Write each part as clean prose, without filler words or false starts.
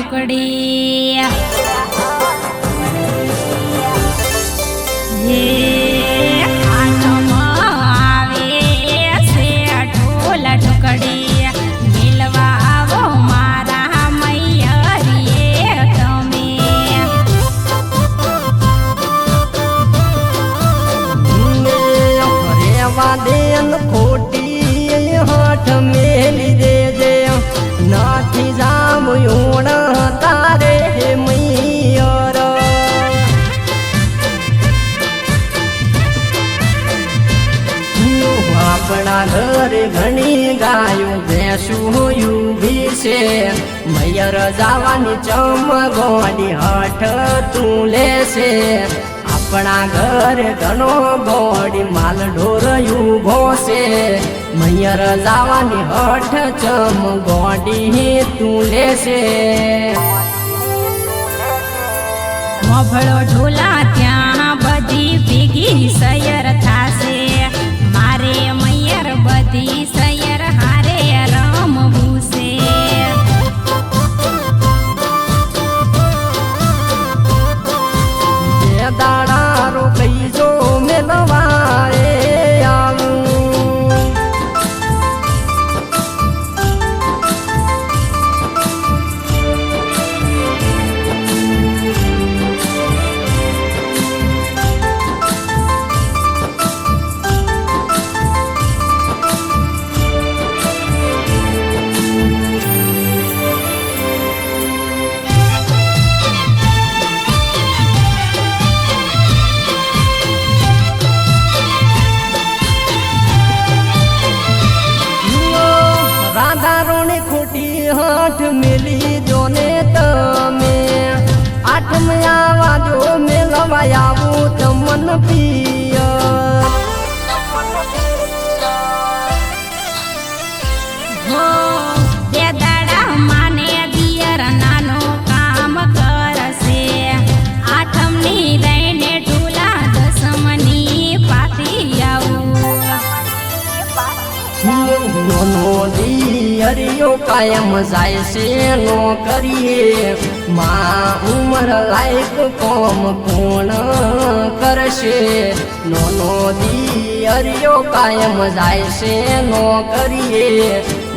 ટુકડી આઠમ આવે છે ઢોલ ટુકડી મિલવા આવો મારા મૈયરીએ તમે દેન ખોટી હાથ મેલી દેજે નાથી જામ યોણ તારે મૈયર આપણા ઘરે ઘણી ગાયું ભેંસું યુવી છે મૈયર જવાની ચમગોડી હઠ તું લેશે આપણા ઘર ઘણો ગોડી માલ ઢોર યુભો છે મૈયર જવાની હઠ ચમ ગોડી તું લેશે મોભળો ઢોલા ત્યાં બધી ભેગી સયર થાશે મારે મૈયર બધી સયર હારે રમવું છે દાડા રોકઈ જો મેલવાએ આવું હાથ મેલી જોને તમે આઠમયા વાજો મેલવા આવું તમન પિયર બે દાડા માને દિયર નાનો કામ કરશે આઠમની લઈને ઢોલા દસમની પાથી આવું નો હરિયો કાયમ જાય છે નો કરીએ માં ઉમર લાયક કોમ કોણ કરશે નો હરિયો કાયમ જાય છે નો કરીએ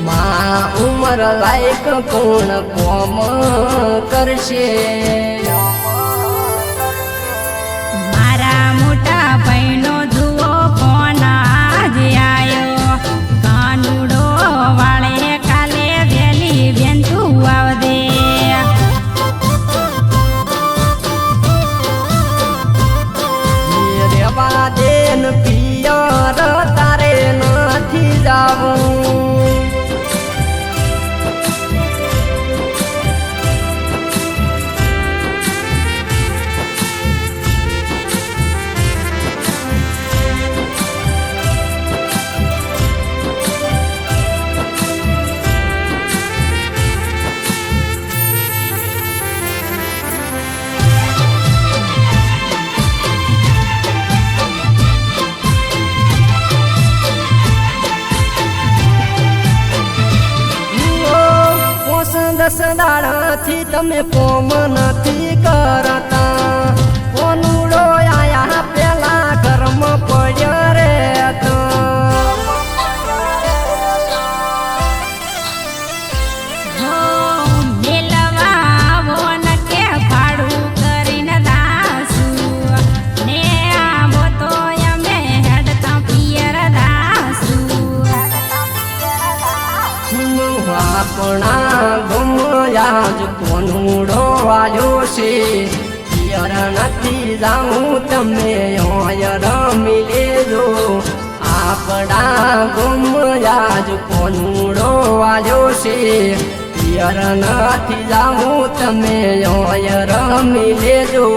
માં ઉમર લાયક કોણ કોમ કરશે મારા મોટા ભાઈનો જુઓ ફોન આજે આયો કાનુડો વાળે કાલે વેલી બેન તું આવદે રેવા દેન પિયર તારે નથી જાવું દસ દાડાથી તમે કોમ નથી કરતા કોનુડો આયા પેલા કર્મ પડ્યો રે આપણા ગમયા જ કોનુડો વાજો છે પિયર નથી જાઉં તમે હોય રમી લેજો આપણા ગમયા જ કોનુડો વાજો છે પિયર નથી જાઉં તમે હોય રમી લેજો